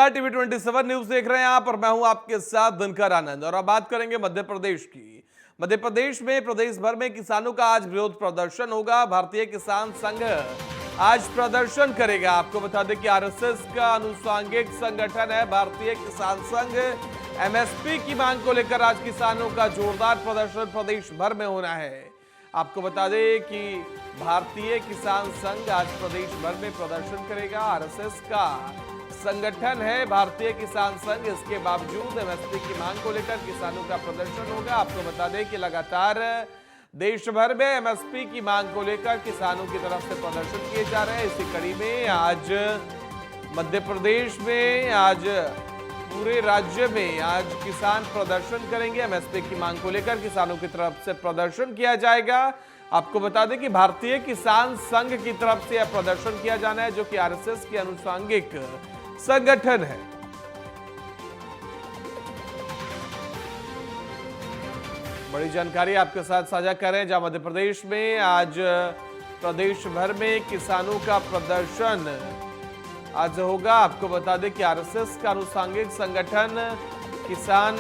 नमस्कार, TV 27 news देख रहे हैं आप और मैं हूं आपके साथ दिनकर आनंद। और अब बात करेंगे मध्य प्रदेश की। मध्य प्रदेश में प्रदेश भर में किसानों का आज विरोध प्रदर्शन होगा। भारतीय किसान संघ आज प्रदर्शन करेगा। आपको बता दें कि आरएसएस का अनुषंगिक संगठन है भारतीय किसान संघ। एमएसपी की मांग को लेकर आज किसानों का जोरदार प्रदर्शन प्रदेश भर में होना है। आपको बता दें कि भारतीय किसान संघ आज प्रदेश भर में प्रदर्शन करेगा। आरएसएस का संगठन है भारतीय किसान संघ, इसके बावजूद एमएसपी की मांग को लेकर किसानों का प्रदर्शन होगा। आपको बता दें कि लगातार देश भर में एमएसपी की मांग को लेकर किसानों की तरफ से प्रदर्शन किए जा रहे हैं। इसी कड़ी में आज मध्य प्रदेश में, आज पूरे राज्य में आज किसान प्रदर्शन करेंगे। एमएसपी की मांग को लेकर किसानों की तरफ से प्रदर्शन किया जाएगा। आपको बता दें कि भारतीय किसान संघ की तरफ से यह प्रदर्शन किया जाना है, जो कि आरएसएस के अनुषंगिक संगठन है। बड़ी जानकारी आपके साथ साझा कर रहे हैं, जहां मध्य प्रदेश में आज प्रदेश भर में किसानों का प्रदर्शन आज होगा। आपको बता दें कि आरएसएस का अनुषंगिक संगठन किसान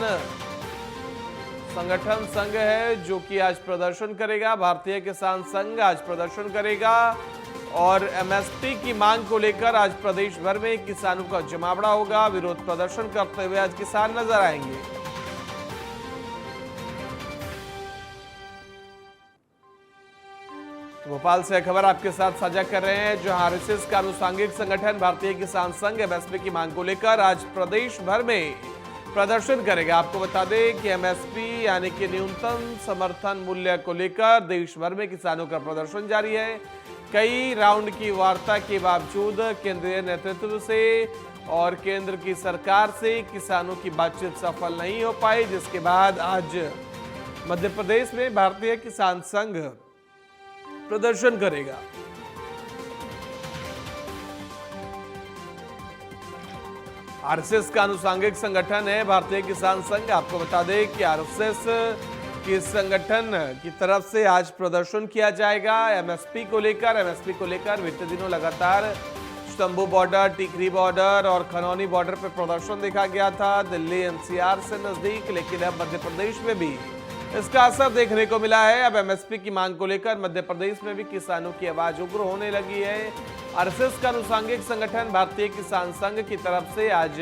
संगठन संघ है, जो कि आज प्रदर्शन करेगा। भारतीय किसान संघ आज प्रदर्शन करेगा और एमएसपी की मांग को लेकर आज प्रदेश भर में किसानों का जमावड़ा होगा। विरोध प्रदर्शन करते हुए आज किसान नजर आएंगे। तो भोपाल से खबर आपके साथ साझा कर रहे हैं, जहां आरएसएस का अनुषंगिक संगठन भारतीय किसान संघ एमएसपी की मांग को लेकर आज प्रदेश भर में प्रदर्शन करेगा। आपको बता दें कि एमएसपी यानी कि न्यूनतम समर्थन मूल्य को लेकर देश भर में किसानों का प्रदर्शन जारी है। कई राउंड की वार्ता के बावजूद केंद्रीय नेतृत्व से और केंद्र की सरकार से किसानों की बातचीत सफल नहीं हो पाई, जिसके बाद आज मध्य प्रदेश में भारतीय किसान संघ प्रदर्शन करेगा। आरएसएस का अनुषंगिक संगठन है भारतीय किसान संघ। आपको बता दें कि आरएसएस के संगठन की तरफ से आज प्रदर्शन किया जाएगा एमएसपी को लेकर। बीते दिनों लगातार शंभू बॉर्डर, टिकरी बॉर्डर और खनौनी बॉर्डर पर प्रदर्शन देखा गया था दिल्ली एनसीआर से नजदीक, लेकिन अब मध्य प्रदेश में भी इसका असर देखने को मिला है। अब एमएसपी की मांग को लेकर मध्य प्रदेश में भी किसानों की आवाज उग्र होने लगी है। आरएसएस का अनुषंगिक संगठन भारतीय किसान संघ की तरफ से आज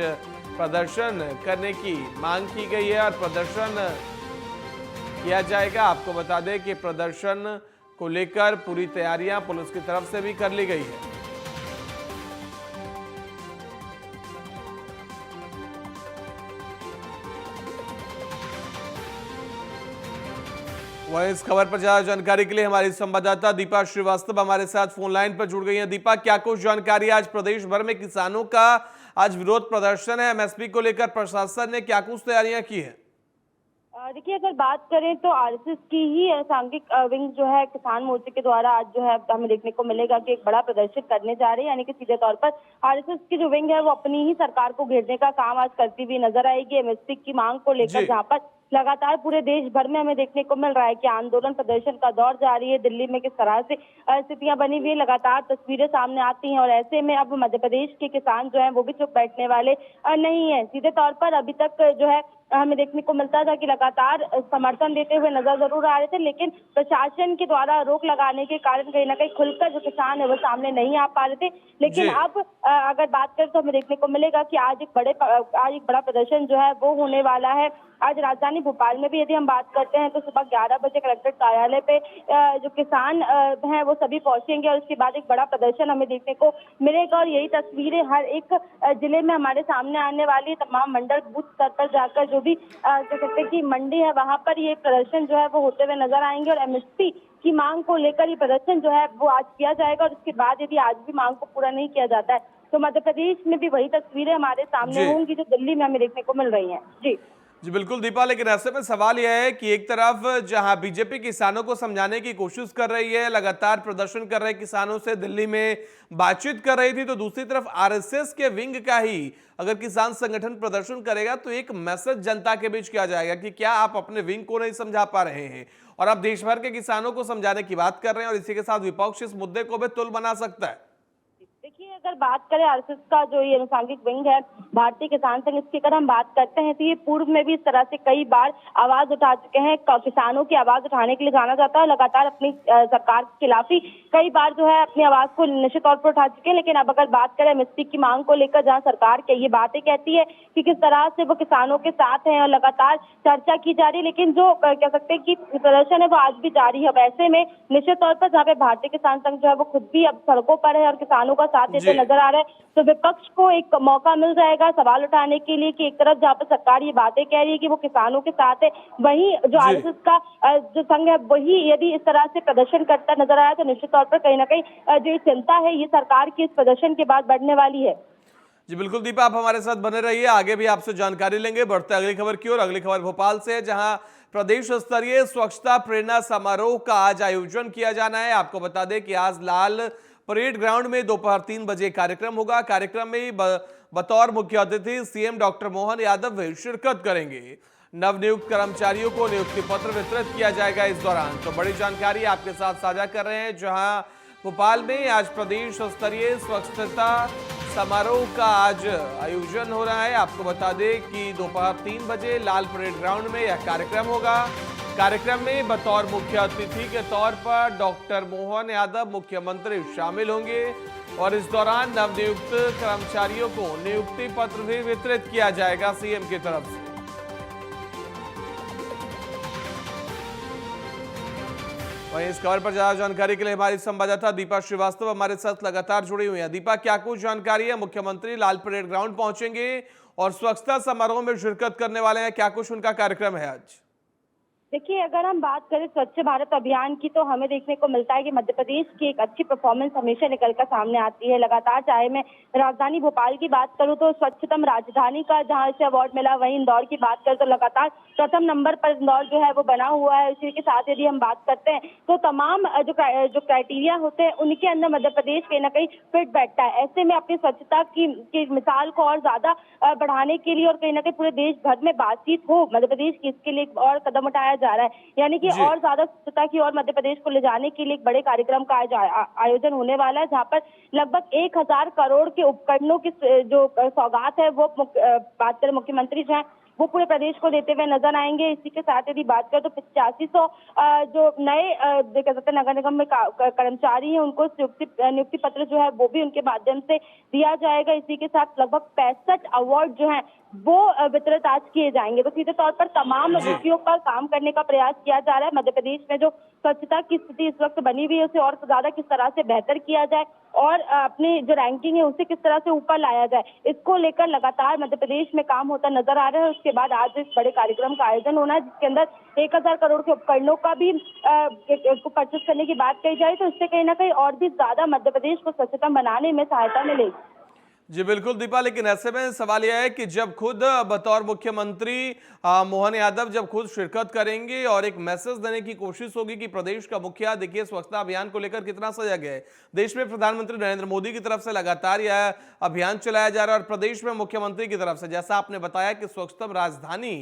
प्रदर्शन करने की मांग की गई है और प्रदर्शन किया जाएगा। आपको बता दें कि प्रदर्शन को लेकर पूरी तैयारियां पुलिस की तरफ से भी कर ली गई है। वह इस खबर पर ज्यादा जानकारी के लिए हमारी संवाददाता दीपा श्रीवास्तव हमारे साथ फोन लाइन पर जुड़ गई हैं। दीपा, क्या कुछ जानकारी? आज प्रदेश भर में किसानों का आज विरोध प्रदर्शन है, एमएसपी को लेकर प्रशासन ने क्या कुछ तैयारियां की है? देखिए, अगर बात करें तो आरएसएस की ही सांघिक विंग जो है किसान मोर्चे के द्वारा आज जो है हमें देखने को मिलेगा कि एक बड़ा प्रदर्शन करने जा रही है। यानी कि सीधे तौर पर आरएसएस की जो विंग है वो अपनी ही सरकार को घेरने का काम आज करती हुई नजर आएगी एमएसपी की मांग को लेकर, जहां पर लगातार पूरे देश भर में हमें देखने को मिल रहा है कि आंदोलन प्रदर्शन का दौर जारी है। दिल्ली में किस तरह से स्थितियां बनी हुई है, लगातार तस्वीरें सामने आती हैं और ऐसे में अब मध्य प्रदेश के किसान जो है वो भी चुप बैठने वाले नहीं है। सीधे तौर पर अभी तक जो है हमें देखने को मिलता था कि लगातार समर्थन देते हुए नजर जरूर आ रहे थे, लेकिन प्रशासन के द्वारा रोक लगाने के कारण कहीं ना कहीं खुलकर जो किसान है वो सामने नहीं आ पा रहे थे। लेकिन अब अगर बात करें तो हमें देखने को मिलेगा कि आज एक बड़ा प्रदर्शन जो है वो होने वाला है। आज राजधानी भोपाल में भी यदि हम बात करते हैं तो सुबह 11 बजे कलेक्ट्रेट कार्यालय पे जो किसान हैं वो सभी पहुंचेंगे और उसके बाद एक बड़ा प्रदर्शन हमें देखने को मिलेगा। और यही तस्वीरें हर एक जिले में हमारे सामने आने वाली, तमाम मंडल बूथ स्तर पर जाकर जो भी कह सकते हैं कि मंडी है वहां पर ये प्रदर्शन जो है वो होते हुए नजर आएंगे और एमएसपी की मांग को लेकर ये प्रदर्शन जो है वो आज किया जाएगा। और उसके बाद यदि आज भी मांग को पूरा नहीं किया जाता है तो मध्य प्रदेश में भी वही तस्वीरें हमारे सामने होंगी जो दिल्ली में हमें देखने को मिल रही है। जी बिल्कुल दीपा, लेकिन ऐसे में सवाल यह है कि एक तरफ जहां बीजेपी किसानों को समझाने की कोशिश कर रही है, लगातार प्रदर्शन कर रहे किसानों से दिल्ली में बातचीत कर रही थी, तो दूसरी तरफ आरएसएस के विंग का ही अगर किसान संगठन प्रदर्शन करेगा तो एक मैसेज जनता के बीच किया जाएगा कि क्या आप अपने विंग को नहीं समझा पा रहे हैं और आप देश भर के किसानों को समझाने की बात कर रहे हैं और इसी के साथ विपक्ष इस मुद्दे को भी तुल बना सकता है। देखिए, अगर बात करें आरएसएस का जो ये अनुसांगिक विंग है भारतीय किसान संघ, इसकी अगर हम बात करते हैं तो ये पूर्व में भी इस तरह से कई बार आवाज उठा चुके हैं। किसानों की आवाज उठाने के लिए जाना जाता है, लगातार अपनी सरकार के खिलाफ ही कई बार जो है अपनी आवाज को निश्चित तौर पर उठा चुके हैं। लेकिन अब अगर बात करें एमएसपी की मांग को लेकर, जहां सरकार के ये बातें कहती है कि किस तरह से वो किसानों के साथ हैं और लगातार चर्चा की जा रही है, लेकिन जो कह सकते हैं कि प्रदर्शन है वो आज भी जारी है। वैसे में निश्चित तौर पर जहाँ पे भारतीय किसान संघ जो है वो खुद भी अब सड़कों पर है और किसानों का साथ देते नजर आ रहा है, तो विपक्ष को एक मौका मिल जाएगा सवाल उठाने के लिए कि एक तरफ जहाँ पर सरकार ये बातें कह रही है कि वो किसानों के साथ है, वहीं जो आरएसएस का जो संघ है वही यदि इस तरह से प्रदर्शन करता नजर आया तो निश्चित तौर पर कहीं ना कहीं जो चिंता है ये सरकार की इस प्रदर्शन के बाद बढ़ने वाली है। जी बिल्कुल दीपा, आप हमारे साथ बने रहिए, आगे भी आपसे जानकारी लेंगे। बढ़ते अगली खबर की ओर। अगली खबर भोपाल से है, जहां प्रदेश स्तरीय स्वच्छता प्रेरणा समारोह का आज आयोजन किया जाना है। आपको बता दें कि आज लाल परेड ग्राउंड में दोपहर 3 बजे कार्यक्रम होगा। कार्यक्रम में बतौर मुख्य अतिथि सीएम डॉक्टर मोहन यादव शिरकत करेंगे। नवनियुक्त कर्मचारियों को नियुक्ति पत्र वितरित किया जाएगा इस दौरान। तो बड़ी जानकारी आपके साथ साझा कर रहे हैं, जहां भोपाल में आज प्रदेश स्तरीय स्वच्छता समारोह का आज आयोजन हो रहा है। आपको बता दें कि दोपहर 3 बजे लाल परेड ग्राउंड में यह कार्यक्रम होगा। कार्यक्रम में बतौर मुख्य अतिथि के तौर पर डॉक्टर मोहन यादव मुख्यमंत्री शामिल होंगे और इस दौरान नवनियुक्त कर्मचारियों को नियुक्ति पत्र भी वितरित किया जाएगा सीएम की तरफ से। वहीं इस खबर पर ज्यादा जानकारी के लिए हमारी संवाददाता दीपा श्रीवास्तव हमारे साथ लगातार जुड़ी हुई है। दीपा, क्या कुछ जानकारी है? मुख्यमंत्री लाल परेड ग्राउंड पहुंचेंगे और स्वच्छता समारोह में शिरकत करने वाले हैं, क्या कुछ उनका कार्यक्रम है आज? देखिए, अगर हम बात करें स्वच्छ भारत अभियान की तो हमें देखने को मिलता है कि मध्य प्रदेश की एक अच्छी परफॉर्मेंस हमेशा निकलकर सामने आती है लगातार। चाहे मैं राजधानी भोपाल की बात करूं तो स्वच्छतम राजधानी का जहां इसे अवार्ड मिला, वहीं इंदौर की बात करें तो लगातार प्रथम नंबर पर इंदौर जो है वो बना हुआ है। इसी के साथ यदि हम बात करते हैं तो तमाम जो क्राइटेरिया होते हैं उनके अंदर मध्य प्रदेश कहीं ना कहीं फिट बैठता है। ऐसे में अपनी स्वच्छता की मिसाल को और ज्यादा बढ़ाने के लिए और कहीं ना कहीं पूरे देश भर में बातचीत हो मध्य प्रदेश की, इसके लिए और कदम उठाया जा रहा है। यानी कि और ज्यादा स्वच्छता की और मध्य प्रदेश को ले जाने के लिए एक बड़े कार्यक्रम का आयोजन होने वाला है, जहां पर लगभग 1000 करोड़ के उपकरणों की जो सौगात है वो बात करें मुख्यमंत्री जो है वो पूरे प्रदेश को देते हुए नजर आएंगे। इसी के साथ यदि बात करें तो 8500 जो नए नगर निगम में कर्मचारी हैं उनको नियुक्ति पत्र जो है वो भी उनके माध्यम से दिया जाएगा। इसी के साथ लगभग 65 अवार्ड जो है वो वितरित आज किए जाएंगे। तो सीधे तौर पर तमाम विषयों पर काम करने का प्रयास किया जा रहा है। मध्य प्रदेश में जो स्वच्छता की स्थिति इस वक्त बनी हुई है उसे और ज्यादा किस तरह से बेहतर किया जाए और अपनी जो रैंकिंग है उसे किस तरह से ऊपर लाया जाए, इसको लेकर लगातार मध्य प्रदेश में काम होता नजर आ रहा है। उसके बाद आज इस बड़े कार्यक्रम का आयोजन होना है, जिसके अंदर 1000 करोड़ के उपकरणों का भी को परचेस करने की बात कही जाए तो इससे कहीं ना कहीं और भी ज्यादा मध्य प्रदेश को स्वच्छता बनाने में सहायता मिलेगी। जी बिल्कुल दीपा, लेकिन ऐसे में सवाल यह है कि जब खुद बतौर मुख्यमंत्री मोहन यादव जब खुद शिरकत करेंगे और एक मैसेज देने की कोशिश होगी कि प्रदेश का मुखिया देखिए स्वच्छता अभियान को लेकर कितना सजग है। देश में प्रधानमंत्री नरेंद्र मोदी की तरफ से लगातार यह अभियान चलाया जा रहा है और प्रदेश में मुख्यमंत्री की तरफ से जैसा आपने बताया कि स्वच्छतम राजधानी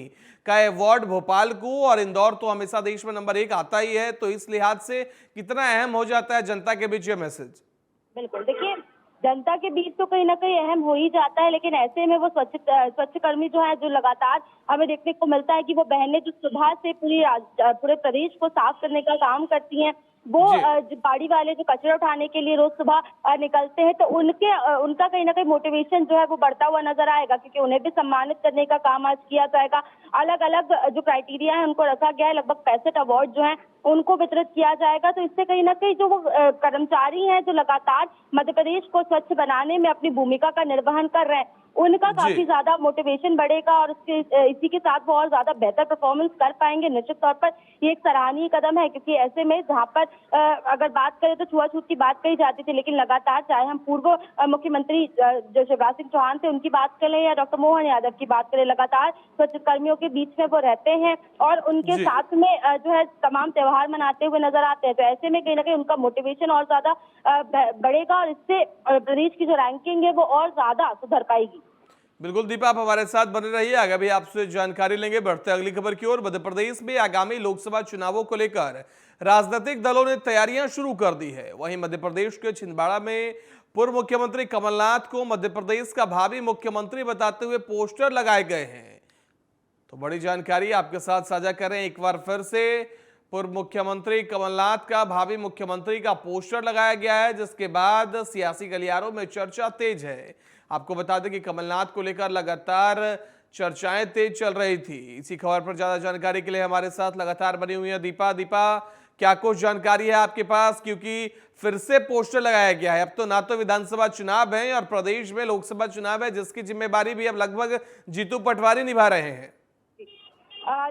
का अवार्ड भोपाल को, और इंदौर तो हमेशा देश में नंबर 1 आता ही है, तो इस लिहाज से कितना अहम हो जाता है जनता के बीच ये मैसेज? बिल्कुल, देखिए जनता के बीच तो कहीं ना कहीं अहम हो ही जाता है, लेकिन ऐसे में वो स्वच्छ कर्मी जो है जो लगातार हमें देखने को मिलता है कि वो बहनें जो सुबह से पूरे प्रदेश को साफ करने का काम करती हैं, वो गाड़ी वाले जो कचरा उठाने के लिए रोज सुबह निकलते हैं तो उनका कहीं ना कहीं मोटिवेशन जो है वो बढ़ता हुआ नजर आएगा, क्योंकि उन्हें भी सम्मानित करने का काम आज किया जाएगा। अलग अलग जो क्राइटेरिया है उनको रखा गया है, लगभग 65 अवार्ड जो है उनको वितरित किया जाएगा। तो इससे कहीं ना कहीं जो वो कर्मचारी हैं जो लगातार मध्य प्रदेश को स्वच्छ बनाने में अपनी भूमिका का निर्वहन कर रहे हैं, उनका काफी ज्यादा मोटिवेशन बढ़ेगा और इसी के साथ वो और ज्यादा बेहतर परफॉर्मेंस कर पाएंगे। निश्चित तौर पर ये एक सराहनीय कदम है, क्योंकि ऐसे में जहां पर अगर बात करें तो छुआछूत की बात कही जाती थी, लेकिन लगातार चाहे हम पूर्व मुख्यमंत्री जो शिवराज सिंह चौहान थे उनकी बात करें या डॉक्टर मोहन यादव की बात करें, लगातार स्वच्छ कर्मियों के बीच में वो रहते हैं और उनके साथ में जो है तमाम त्योहार मनाते हुए नजर आते हैं। तो ऐसे में कहीं ना कहीं उनका मोटिवेशन और ज्यादा बढ़ेगा और इससे प्रदेश की जो रैंकिंग है वो और ज्यादा सुधर पाएगी। बिल्कुल दीपा, आप हमारे साथ बने रहिए, आगे भी आपसे जानकारी लेंगे। बढ़ते अगली खबर की ओर। मध्य प्रदेश में आगामी लोकसभा चुनावों को लेकर राजनीतिक दलों ने तैयारियां शुरू कर दी है। वहीं मध्य प्रदेश के छिंदवाड़ा में पूर्व मुख्यमंत्री कमलनाथ को मध्य प्रदेश का भावी मुख्यमंत्री बताते हुए पोस्टर लगाए गए हैं। तो बड़ी जानकारी आपके साथ साझा करें एक बार फिर से। पूर्व मुख्यमंत्री कमलनाथ का भावी मुख्यमंत्री का पोस्टर लगाया गया है, जिसके बाद सियासी गलियारों में चर्चा तेज है। आपको बता दें कि कमलनाथ को लेकर लगातार चर्चाएं तेज चल रही थी। इसी खबर पर ज्यादा जानकारी के लिए हमारे साथ लगातार बनी हुई है दीपा, क्या कुछ जानकारी है आपके पास, क्योंकि फिर से पोस्टर लगाया गया है। अब तो ना तो विधानसभा चुनाव है और प्रदेश में लोकसभा चुनाव है, जिसकी जिम्मेदारी भी अब लगभग जीतू पटवारी निभा रहे हैं।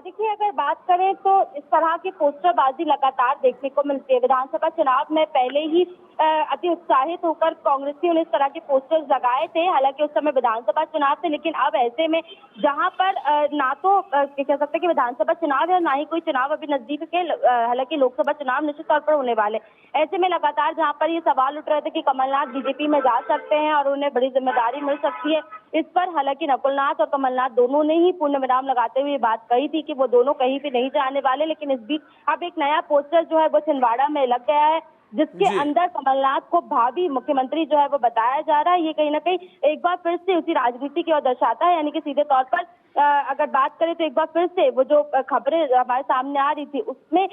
देखिए, अगर बात करें तो इस तरह की पोस्टरबाजी लगातार देखने को मिलती है। विधानसभा चुनाव में पहले ही अति उत्साहित होकर कांग्रेसियों ने इस तरह के पोस्टर्स लगाए थे। हालांकि उस समय विधानसभा चुनाव थे, लेकिन अब ऐसे में जहां पर ना तो कह सकते हैं कि विधानसभा चुनाव है और ना ही कोई चुनाव अभी नजदीक के, हालांकि लोकसभा चुनाव निश्चित तौर पर होने वाले। ऐसे में लगातार जहां पर ये सवाल उठ रहे थे कि कमलनाथ बीजेपी में जा सकते हैं और उन्हें बड़ी जिम्मेदारी मिल सकती है, इस पर हालांकि नकुलनाथ और कमलनाथ दोनों ने ही पूर्ण विराम लगाते हुए बात कही थी कि वो दोनों कहीं भी नहीं जाने वाले। लेकिन इस बीच अब एक नया पोस्टर जो है वो छिंदवाड़ा में लग गया है, जिसके अंदर कमलनाथ को भावी मुख्यमंत्री जो है वो बताया जा रहा है। ये कहीं ना कहीं एक बार फिर से उसी राजनीति की ओर दर्शाता है, यानी कि सीधे तौर पर अगर बात करें तो एक बार फिर से वो जो खबरें हमारे सामने आ रही थी उसमें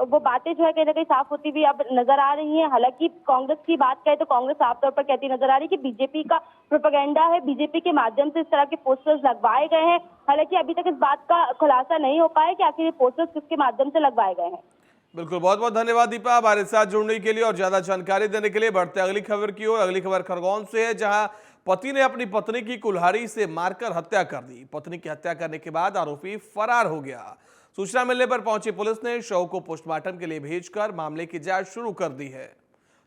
वो बातें जो है कहीं ना कहीं साफ होती हुई अब नजर आ रही हैं। हालांकि कांग्रेस की बात करें तो कांग्रेस साफ तौर पर कहती नजर आ रही है कि बीजेपी का प्रोपेगेंडा है, बीजेपी के माध्यम से इस तरह के पोस्टर्स लगवाए गए हैं। हालांकि अभी तक इस बात का खुलासा नहीं हो पाया कि आखिर ये पोस्टर्स किसके माध्यम से लगवाए गए हैं। बिल्कुल, बहुत बहुत धन्यवाद दीपा हमारे साथ जुड़ने के लिए और ज्यादा जानकारी देने के लिए। बढ़ते अगली खबर की ओर। अगली खबर खरगोन से है, जहां पति ने अपनी पत्नी की कुल्हाड़ी से मारकर हत्या कर दी। पत्नी की हत्या करने के बाद आरोपी फरार हो गया। सूचना मिलने पर पहुंची पुलिस ने शव को पोस्टमार्टम के लिए भेजकर मामले की जांच शुरू कर दी है।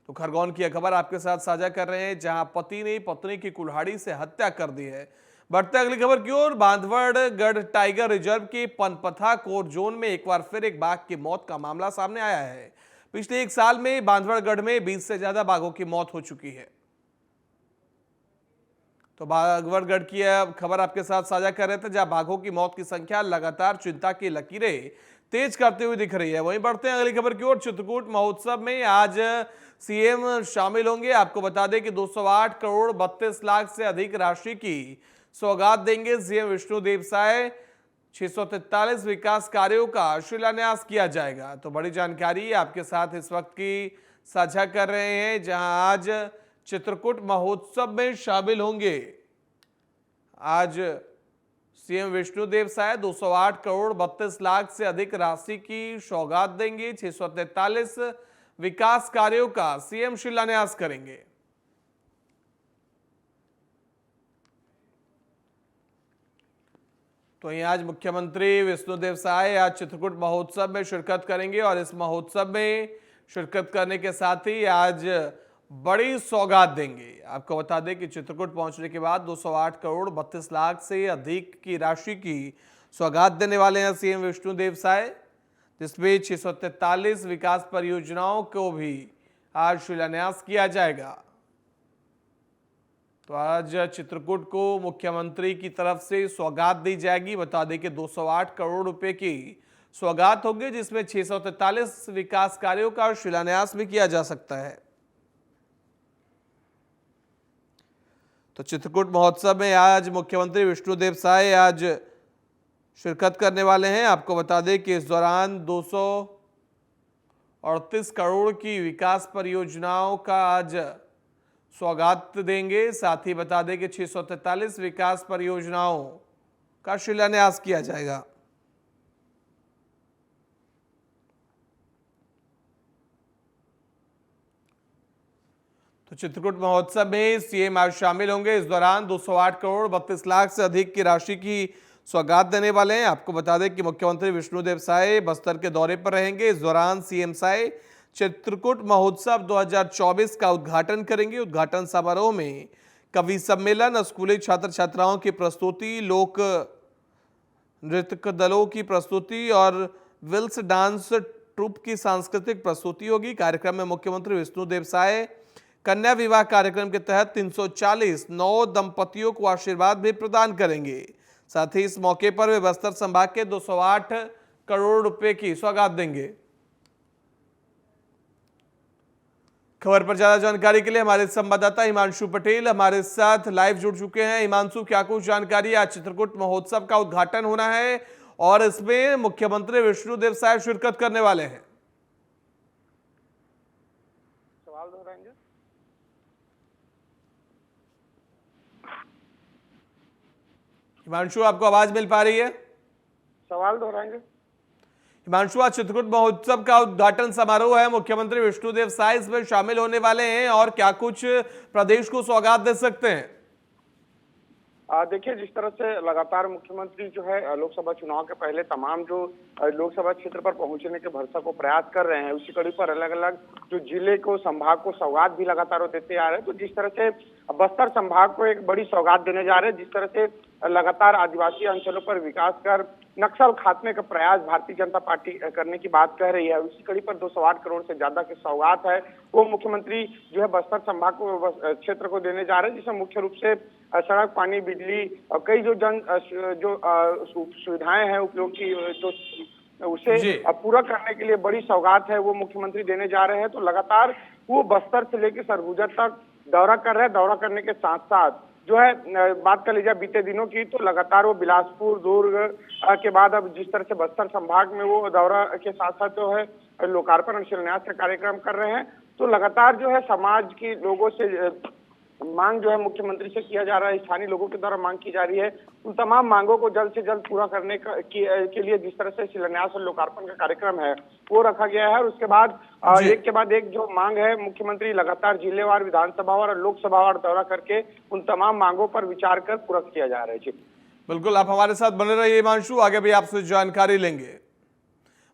तो खरगोन की यह खबर आपके साथ साझा कर रहे हैं, जहां पति ने पत्नी की कुल्हाड़ी से हत्या कर दी है। बढ़ते अगली खबर की ओर। बांधवगढ़ टाइगर रिजर्व के पनपथा कोर जोन में एक बार फिर एक बाघ की मौत का मामला सामने आया है। पिछले एक साल में बांधवगढ़ में 20 से ज्यादा बाघों की मौत हो चुकी है। तो बांधवगढ़ की खबर आपके साथ साझा कर रहे थे, जहां बाघों की मौत की संख्या लगातार चिंता की लकीरें तेज करते हुए दिख रही है। वहीं बढ़ते हैं अगली खबर की ओर। चित्रकूट महोत्सव में आज सीएम शामिल होंगे। आपको बता दें कि 208 करोड़ 32 लाख से अधिक राशि की सौगात देंगे सीएम विष्णुदेव साय। 643 विकास कार्यों का शिलान्यास किया जाएगा। तो बड़ी जानकारी आपके साथ इस वक्त की साझा कर रहे हैं, जहां आज चित्रकूट महोत्सव में शामिल होंगे। आज सीएम विष्णुदेव साय 208 करोड़ 32 लाख से अधिक राशि की सौगात देंगे। 643 विकास कार्यों का सीएम शिलान्यास करेंगे। तो यहाँ आज मुख्यमंत्री विष्णुदेव साय आज चित्रकूट महोत्सव में शिरकत करेंगे और इस महोत्सव में शिरकत करने के साथ ही आज बड़ी सौगात देंगे। आपको बता दें कि चित्रकूट पहुंचने के बाद 208 करोड़ 32 लाख से अधिक की राशि की सौगात देने वाले हैं सीएम विष्णुदेव साय, जिसमें 643 विकास परियोजनाओं को भी आज शिलान्यास किया जाएगा। तो आज चित्रकूट को मुख्यमंत्री की तरफ से सौगात दी जाएगी। बता दें कि 208 करोड़ रुपए की सौगात होगी, जिसमें 643 विकास कार्यों का शिलान्यास भी किया जा सकता है। तो चित्रकूट महोत्सव में आज मुख्यमंत्री विष्णुदेव साय आज शिरकत करने वाले हैं। आपको बता दें कि इस दौरान 238 करोड़ की विकास परियोजनाओं का आज सौगात देंगे। साथ ही बता दें कि 643 विकास परियोजनाओं का शिलान्यास किया जाएगा। तो चित्रकूट महोत्सव में सीएम आज शामिल होंगे। इस दौरान 208 करोड़ 32 लाख से अधिक की राशि की सौगात देने वाले हैं। आपको बता दें कि मुख्यमंत्री विष्णुदेव साय बस्तर के दौरे पर रहेंगे। इस दौरान सीएम साय चित्रकूट महोत्सव 2024 का उद्घाटन करेंगे। उद्घाटन समारोह में कवि सम्मेलन, स्कूली छात्र छात्राओं की प्रस्तुति, लोक नृत्य दलों की प्रस्तुति और विल्स डांस ट्रूप की सांस्कृतिक प्रस्तुति होगी। कार्यक्रम में मुख्यमंत्री विष्णुदेव साय कन्या विवाह कार्यक्रम के तहत 340 नौ दंपतियों को आशीर्वाद भी प्रदान करेंगे। साथ ही इस मौके पर वे बस्तर संभाग के 208 करोड़ रुपए की सौगात देंगे। खबर पर ज्यादा जानकारी के लिए हमारे संवाददाता हिमांशु पटेल हमारे साथ लाइव जुड़ चुके हैं। हिमांशु, क्या कुछ जानकारी? आज चित्रकूट महोत्सव का उद्घाटन होना है और इसमें मुख्यमंत्री विष्णुदेव साय शिरकत करने वाले हैं। सवाल दोहराएंगे? हिमांशु, आपको आवाज मिल पा रही है? सवाल दोहराएंगे? हिमांशु, आज चित्रकूट महोत्सव का उद्घाटन समारोह है, मुख्यमंत्री विष्णुदेव साय इसमें शामिल होने वाले हैं और क्या कुछ प्रदेश को सौगात दे सकते हैं? देखिए, जिस तरह से लगातार मुख्यमंत्री जो है लोकसभा चुनाव के पहले तमाम जो लोकसभा क्षेत्र पर पहुंचने के भरसक को प्रयास कर रहे हैं, उसी कड़ी पर अलग अलग जो जिले को संभाग को सौगात भी लगातार वो देते आ रहे हैं। तो जिस तरह से बस्तर संभाग को एक बड़ी सौगात देने जा रहे हैं, जिस तरह से लगातार आदिवासी अंचलों पर विकास कर नक्सल खात्मे का प्रयास भारतीय जनता पार्टी करने की बात कह रही है, उसी कड़ी पर 208 करोड़ से ज्यादा की सौगात है वो मुख्यमंत्री जो है बस्तर संभाग को क्षेत्र को देने जा रहे हैं, जिसमें मुख्य रूप से सड़क, पानी, बिजली और कई जो सुविधाएं हैं उपयोग की जो उसे पूरा करने के लिए बड़ी सौगात है वो मुख्यमंत्री देने जा रहे हैं। तो लगातार वो बस्तर से लेकर सरगुजा तक दौरा कर रहे हैं। दौरा करने के साथ साथ जो है बात कर लीजिए बीते दिनों की, तो लगातार वो बिलासपुर, दुर्ग के बाद अब जिस तरह से बस्तर संभाग में वो दौरा के साथ साथ जो है लोकार्पण और शिलान्यास का कार्यक्रम कर रहे हैं। तो लगातार जो है समाज के लोगों से मांग जो है मुख्यमंत्री से किया जा रहा है, स्थानीय लोगों के द्वारा मांग की जा रही है। उन तमाम मांगों को जल्द से जल्द पूरा करने के लिए जिस तरह से शिलान्यास और लोकार्पण का कार्यक्रम है वो रखा गया है। और उसके बाद एक के बाद एक जो मांग है, मुख्यमंत्री लगातार जिलेवार, विधानसभावार और लोकसभावार दौरा करके उन तमाम मांगों पर विचार कर पूरा किया जा रहा है। जी बिल्कुल, आप हमारे साथ बने रहिए हिमांशु, आगे भी आपसे जानकारी लेंगे।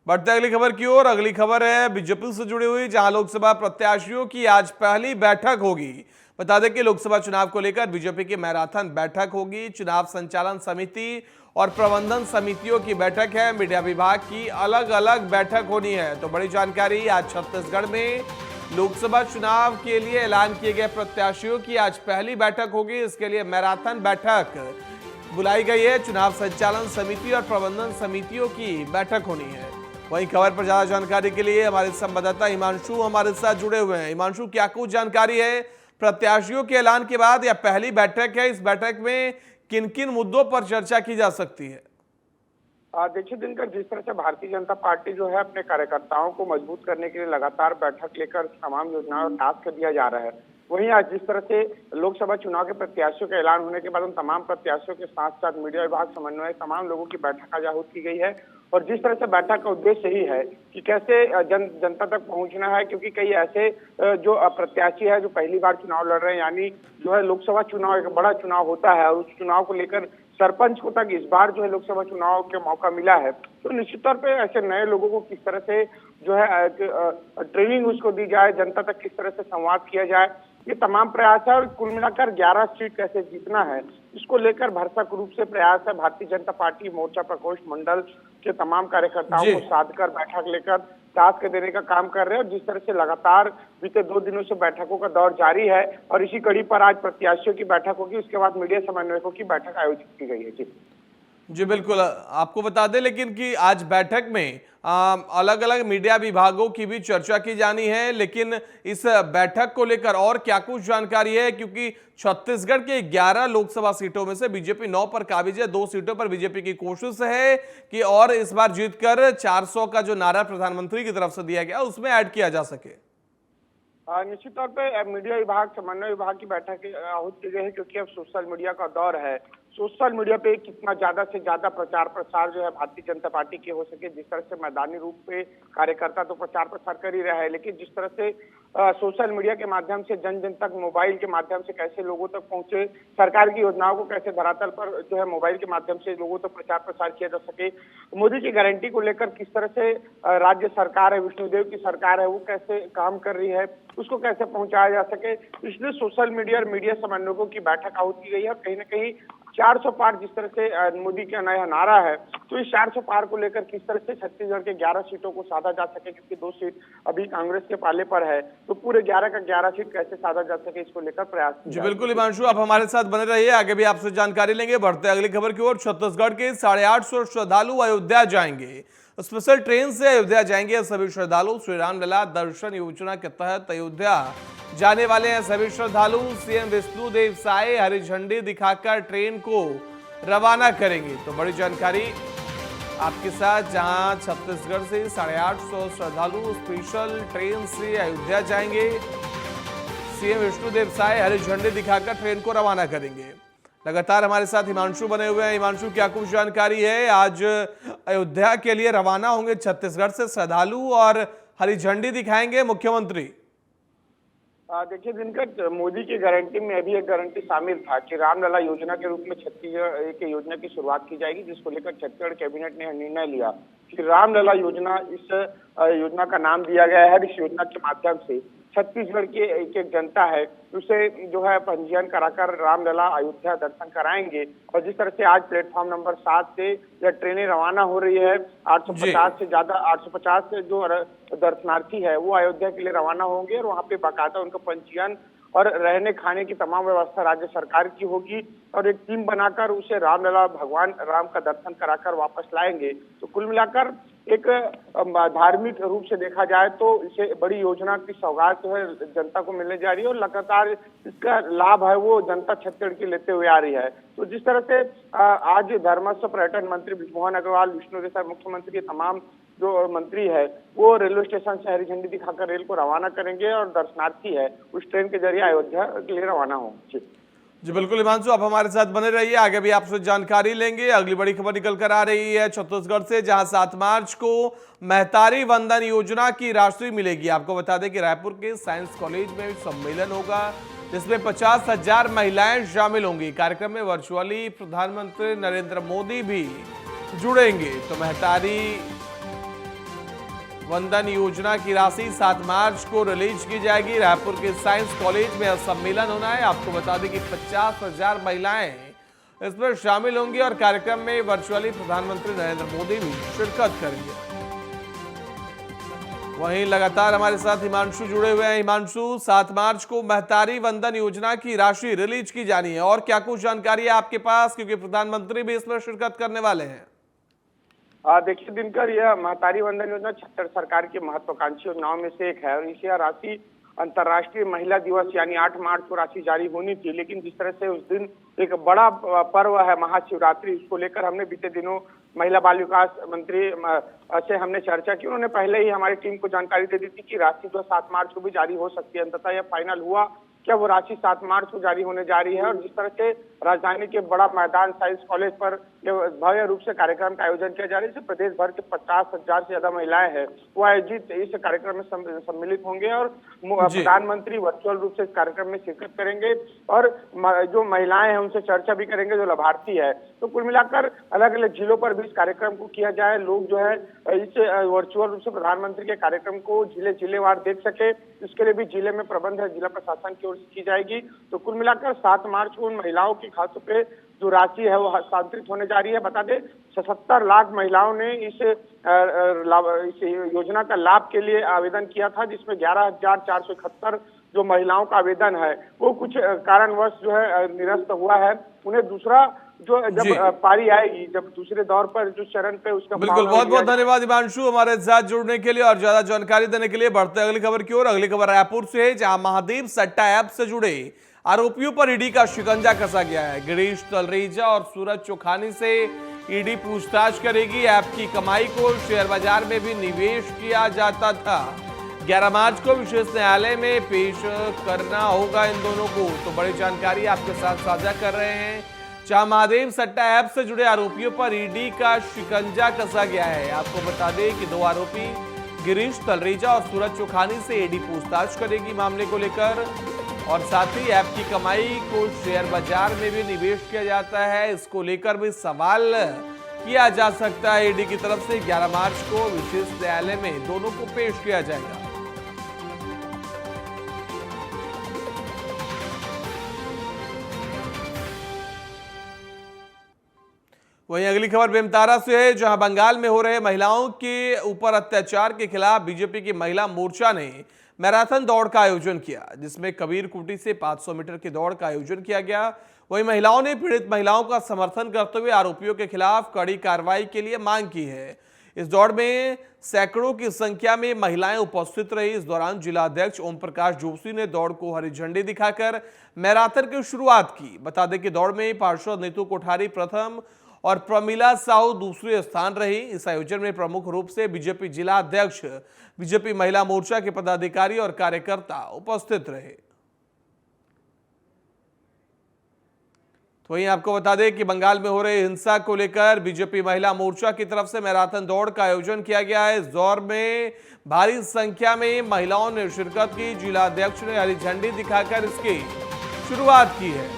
बढ़ते अगली खबर की ओर। अगली खबर है बीजेपी से जुड़ी हुई, जहां लोकसभा प्रत्याशियों की आज पहली बैठक होगी। बता दें कि लोकसभा चुनाव को लेकर बीजेपी की मैराथन बैठक होगी। चुनाव संचालन समिति और प्रबंधन समितियों की बैठक है। मीडिया विभाग की अलग अलग बैठक होनी है। तो बड़ी जानकारी, आज छत्तीसगढ़ में लोकसभा चुनाव के लिए ऐलान किए गए प्रत्याशियों की आज पहली बैठक होगी। इसके लिए मैराथन बैठक बुलाई गई है। चुनाव संचालन समिति और प्रबंधन समितियों की बैठक होनी है। वहीं खबर पर ज्यादा जानकारी के लिए हमारे संवाददाता हिमांशु हमारे साथ जुड़े हुए हैं। हिमांशु, क्या कुछ जानकारी है प्रत्याशियों के ऐलान के बाद? या पहली बैठक है, इस बैठक में किन किन मुद्दों पर चर्चा की जा सकती है? देखिए दिनकर, जिस तरह से भारतीय जनता पार्टी जो है अपने कार्यकर्ताओं को मजबूत करने के लिए लगातार बैठक लेकर तमाम योजनाओं और टास्क दिया जा रहा है, वहीं आज जिस तरह से लोकसभा चुनाव के प्रत्याशियों का ऐलान होने के बाद उन तमाम प्रत्याशियों के साथ साथ मीडिया विभाग समन्वय तमाम लोगों की बैठक आज आहूत की गई है। और जिस तरह से बैठक का उद्देश्य यही है कि कैसे जनता तक पहुंचना है, क्योंकि कई ऐसे जो प्रत्याशी है जो पहली बार चुनाव लड़ रहे हैं, यानी जो है लोकसभा चुनाव एक बड़ा चुनाव होता है और उस चुनाव को लेकर सरपंच को तक इस बार जो है लोकसभा चुनाव के मौका मिला है। तो निश्चित तौर पे ऐसे नए लोगों को किस तरह से जो है ट्रेनिंग उसको दी जाए, जनता तक किस तरह से संवाद किया जाए, ये तमाम प्रयास है। और कुल मिलाकर 11 सीट कैसे जीतना है, इसको लेकर भरसक रूप से प्रयास है। भारतीय जनता पार्टी मोर्चा प्रकोष्ठ मंडल के तमाम कार्यकर्ताओं को साध कर बैठक लेकर टास्क देने का काम कर रहे हैं। और जिस तरह से लगातार बीते 2 दिनों से बैठकों का दौर जारी है और इसी कड़ी पर आज प्रत्याशियों की बैठक होगी, उसके बाद मीडिया समन्वयकों की बैठक आयोजित की गई है। जी बिल्कुल, आपको बता दें लेकिन कि आज बैठक में अलग अलग मीडिया विभागों की भी चर्चा की जानी है। लेकिन इस बैठक को लेकर और क्या कुछ जानकारी है? क्योंकि छत्तीसगढ़ के 11 लोकसभा सीटों में से बीजेपी 9 पर काबिज है। 2 सीटों पर बीजेपी की कोशिश है कि और इस बार जीतकर 400 का जो नारा प्रधानमंत्री की तरफ से दिया गया उसमें ऐड किया जा सके। निश्चित तौर पे मीडिया विभाग, समन्वय विभाग की बैठक आहूत की गई है, क्योंकि अब सोशल मीडिया का दौर है। सोशल मीडिया पे कितना ज्यादा से ज्यादा प्रचार प्रसार जो है भारतीय जनता पार्टी के हो सके। जिस तरह से मैदानी रूप पे कार्यकर्ता तो प्रचार प्रसार कर ही रहा है, लेकिन जिस तरह से सोशल मीडिया के माध्यम से जन जन तक, मोबाइल के माध्यम से कैसे लोगों तक पहुंचे, सरकार की योजनाओं को कैसे धरातल पर जो है मोबाइल के माध्यम से लोगों तक प्रचार प्रसार किया जा सके, मोदी की गारंटी को लेकर किस तरह से राज्य सरकार है, विष्णुदेव की सरकार है, वो कैसे काम कर रही है, उसको कैसे पहुंचाया जा सके, इसलिए सोशल मीडिया और मीडिया समन्वयकों की बैठक आहूत की गई है। और कहीं ना कहीं 400 पार जिस तरह से मोदी का नया नारा है तो इस 400 पार को लेकर किस तरह से छत्तीसगढ़ के 11 सीटों को साधा जा सके, क्योंकि 2 सीट अभी कांग्रेस के पाले पर है, तो पूरे 11 का 11 सीट कैसे साधा जा सके, इसको लेकर प्रयास जी बिल्कुल हिमांशु, आप हमारे साथ बने रहिए, आगे भी आपसे जानकारी लेंगे। बढ़ते अगली खबर की ओर। छत्तीसगढ़ के 850 श्रद्धालु अयोध्या जाएंगे। स्पेशल ट्रेन से अयोध्या जाएंगे सभी श्रद्धालु। श्री रामलला दर्शन योजना के तहत अयोध्या जाने वाले हैं सभी श्रद्धालु। सीएम विष्णुदेव साय हरी झंडी दिखाकर ट्रेन को रवाना करेंगे। तो बड़ी जानकारी आपके साथ, जहां छत्तीसगढ़ से 850 श्रद्धालु स्पेशल ट्रेन से अयोध्या जाएंगे। सीएम विष्णुदेव साय हरी झंडी दिखाकर ट्रेन को रवाना करेंगे। लगातार हमारे साथ हिमांशु बने हुए हैं। हिमांशु, क्या कुछ जानकारी है? आज अयोध्या के लिए रवाना होंगे छत्तीसगढ़ से श्रद्धालु और हरी झंडी दिखाएंगे मुख्यमंत्री। देखिए दिनकर, मोदी की गारंटी में अभी एक गारंटी शामिल था कि रामलला योजना के रूप में छत्तीसगढ़ की योजना की शुरुआत की जाएगी, जिसको लेकर छत्तीसगढ़ कैबिनेट ने निर्णय लिया कि रामलला योजना, इस योजना का नाम दिया गया है। इस योजना के माध्यम से छत्तीसगढ़ की एक जनता है उसे जो है पंजीयन कराकर रामलला अयोध्या दर्शन कराएंगे। और जिस तरह से आज प्लेटफॉर्म नंबर 7 से यह ट्रेनें रवाना हो रही है, 850 से ज्यादा 850 से जो दर्शनार्थी है वो अयोध्या के लिए रवाना होंगे और वहाँ पे बाकायदा उनका पंजीयन और रहने खाने की तमाम व्यवस्था राज्य सरकार की होगी और एक टीम बनाकर उसे रामलला भगवान राम का दर्शन कराकर वापस लाएंगे। तो कुल मिलाकर एक धार्मिक रूप से देखा जाए तो इसे बड़ी योजना की सौगात जो है जनता को मिलने जा रही है और लगातार इसका लाभ है वो जनता छत्तीसगढ़ की लेते हुए आ रही है। तो जिस तरह से आज धर्मस्व पर्यटन मंत्री बृजमोहन अग्रवाल, विष्णुदेव साय मुख्यमंत्री के तमाम जो मंत्री है वो रेलवे स्टेशन से हरी झंडी दिखाकर रेल को रवाना करेंगे और दर्शनार्थी है उस ट्रेन के जरिए अयोध्या के लिए रवाना होंगे। जी बिल्कुल हिमांशु, आप हमारे साथ बने रहिए, आगे भी आपसे जानकारी लेंगे। अगली बड़ी खबर निकल कर आ रही है छत्तीसगढ़ से, जहां 7 मार्च को महतारी वंदन योजना की राशि मिलेगी। आपको बता दें कि रायपुर के साइंस कॉलेज में सम्मेलन होगा, जिसमें 50,000 महिलाएं शामिल होंगी। कार्यक्रम में वर्चुअली प्रधानमंत्री नरेंद्र मोदी भी जुड़ेंगे। तो महतारी वंदन योजना की राशि 7 मार्च को रिलीज की जाएगी। रायपुर के साइंस कॉलेज में सम्मेलन होना है। आपको बता दें कि 50,000 महिलाएं इसमें शामिल होंगी और कार्यक्रम में वर्चुअली प्रधानमंत्री नरेंद्र मोदी भी शिरकत करेंगे। वहीं लगातार हमारे साथ हिमांशु जुड़े हुए हैं। हिमांशु, 7 मार्च को महतारी वंदन योजना की राशि रिलीज की जानी है और क्या कुछ जानकारी है आपके पास, क्योंकि प्रधानमंत्री भी इसमें शिरकत करने वाले हैं? देखिए दिनकर, यह महतारी वंदन योजना छत्तीसगढ़ सरकार की महत्वाकांक्षी योजनाओं में से एक है और इसे राशि अंतर्राष्ट्रीय महिला दिवस यानी 8 मार्च को राशि जारी होनी थी, लेकिन जिस तरह से उस दिन एक बड़ा पर्व है महाशिवरात्रि, इसको लेकर हमने बीते दिनों महिला बाल विकास मंत्री से हमने चर्चा की। उन्होंने पहले ही हमारी टीम को जानकारी दे दी थी कि राशि जो 7 मार्च को भी जारी हो सकती है। अंततः यह फाइनल हुआ क्या वो राशि 7 मार्च को जारी होने जा रही है और जिस तरह से राजधानी के बड़ा मैदान साइंस कॉलेज पर भव्य रूप से कार्यक्रम का आयोजन किया जा रहा है, इससे प्रदेश भर के 50,000 से ज्यादा महिलाएं हैं वो आयोजित इस कार्यक्रम में सम्मिलित होंगे और प्रधानमंत्री वर्चुअल रूप से इस कार्यक्रम में शिरकत करेंगे और जो महिलाएं हैं उनसे चर्चा भी करेंगे, जो लाभार्थी है। तो कुल मिलाकर अलग अलग जिलों पर भी इस कार्यक्रम को किया जाए, लोग जो है इस वर्चुअल रूप से प्रधानमंत्री के कार्यक्रम को जिलेवार देख सके, इसके लिए भी जिले में प्रबंध है, जिला प्रशासन की ओर से की जाएगी। तो कुल मिलाकर 7 मार्च को उन महिलाओं की खातों पे जो राशि है वो हस्तांतरित होने जा रही है। बता दें 77 लाख महिलाओं ने इस योजना का लाभ के लिए आवेदन किया था, जिसमें 11,471 जो महिलाओं का आवेदन है वो कुछ कारणवश जो है निरस्त हुआ है। उन्हें दूसरा जो जब पारी आएगी, जब दूसरे दौर पर जो चरण पे उसका बिल्कुल, बहुत बहुत धन्यवाद हिमांशु हमारे साथ जुड़ने के लिए और ज्यादा जानकारी देने के लिए। बढ़ते अगली खबर की ओर। अगली खबर रायपुर से है, जहां महादेव सट्टा ऐप से जुड़े आरोपियों पर ईडी का शिकंजा कसा गया है। गिरीश तलरेजा और सूरज चोखानी से ईडी पूछताछ करेगी। ऐप की कमाई को शेयर बाजार में भी निवेश किया जाता था। 11 मार्च को विशेष न्यायालय में पेश करना होगा इन दोनों को। तो बड़ी जानकारी आपके साथ साझा कर रहे हैं, जहां महादेव सट्टा ऐप से जुड़े आरोपियों पर ईडी का शिकंजा कसा गया है। आपको बता दें कि 2 आरोपी गिरीश तलरेजा और सूरज चोखानी से ईडी पूछताछ करेगी मामले को लेकर और साथ ही ऐप की कमाई को शेयर बाजार में भी निवेश किया जाता है, इसको लेकर भी सवाल किया जा सकता है। ईडी की तरफ से 11 मार्च को विशेष न्यायालय में दोनों को पेश किया जाएगा। वहीं अगली खबर बेमतारा से है, जहां बंगाल में हो रहे महिलाओं के ऊपर अत्याचार के खिलाफ बीजेपी की महिला मोर्चा ने मैराथन दौड़ का आयोजन किया, जिसमें कबीर कुटी से 500 मीटर की दौड़ का आयोजन किया गया। वहीं महिलाओं ने पीड़ित महिलाओं का समर्थन करते हुए आरोपियों के खिलाफ कड़ी कार्रवाई के लिए मांग की है। इस दौड़ में सैकड़ों की संख्या में महिलाएं उपस्थित रही। इस दौरान जिला अध्यक्ष ओम प्रकाश जोशी ने दौड़ को हरी झंडी दिखाकर मैराथन की शुरुआत की। बता दें कि दौड़ में पार्षद नीतू कोठारी प्रथम और प्रमिला साहू दूसरे स्थान रही। इस आयोजन में प्रमुख रूप से बीजेपी जिला अध्यक्ष, बीजेपी महिला मोर्चा के पदाधिकारी और कार्यकर्ता उपस्थित रहे। तो वहीं आपको बता दें कि बंगाल में हो रही हिंसा को लेकर बीजेपी महिला मोर्चा की तरफ से मैराथन दौड़ का आयोजन किया गया है। इस दौड़ में भारी संख्या में महिलाओं ने शिरकत की। जिला अध्यक्ष ने हरी झंडी दिखाकर इसकी शुरुआत की है।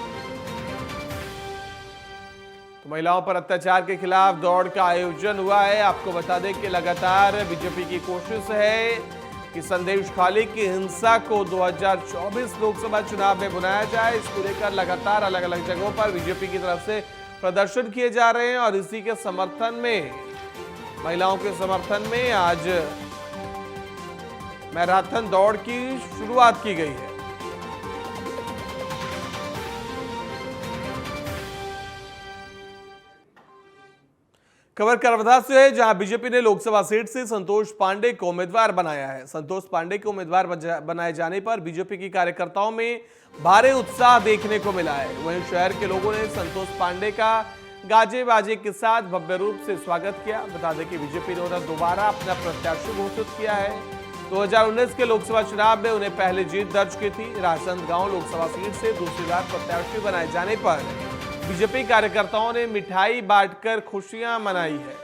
तो महिलाओं पर अत्याचार के खिलाफ दौड़ का आयोजन हुआ है। आपको बता दें कि लगातार बीजेपी की कोशिश है कि संदेश खाली की हिंसा को 2024 लोकसभा चुनाव में बुलाया जाए। इसको लेकर लगातार अलग अलग जगहों पर बीजेपी की तरफ से प्रदर्शन किए जा रहे हैं और इसी के समर्थन में, महिलाओं के समर्थन में आज मैराथन दौड़ की शुरुआत की गई है। खबर करवधा से है, जहां बीजेपी ने लोकसभा सीट से संतोष पांडे को उम्मीदवार बनाया है। संतोष पांडे को उम्मीदवार बनाए जाने पर बीजेपी की कार्यकर्ताओं में भारी उत्साह देखने को मिला है। वहीं शहर के लोगों ने संतोष पांडे का गाजे बाजे के साथ भव्य रूप से स्वागत किया। बता दें कि बीजेपी ने उन्हें दोबारा अपना प्रत्याशी घोषित किया है। 2019 के लोकसभा चुनाव में उन्हें पहले जीत दर्ज की थी। राजनांदगांव लोकसभा सीट से दूसरी बार प्रत्याशी बनाए जाने पर बीजेपी कार्यकर्ताओं ने मिठाई बांटकर खुशियां मनाई है।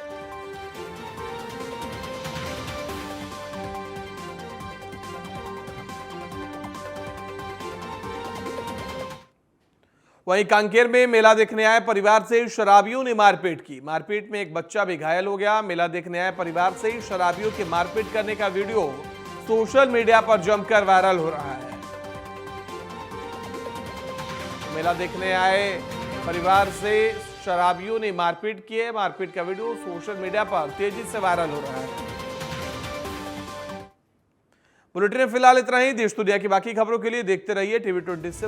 वहीं कांकेर में मेला देखने आए परिवार से शराबियों ने मारपीट की। मारपीट में एक बच्चा भी घायल हो गया। मेला देखने आए परिवार से शराबियों के मारपीट करने का वीडियो सोशल मीडिया पर जमकर वायरल हो रहा है। मेला देखने आए परिवार से शराबियों ने मारपीट की है। मारपीट का वीडियो सोशल मीडिया पर तेजी से वायरल हो रहा है। बुलेटिन में फिलहाल इतना ही। देश दुनिया की बाकी खबरों के लिए देखते रहिए TV 27।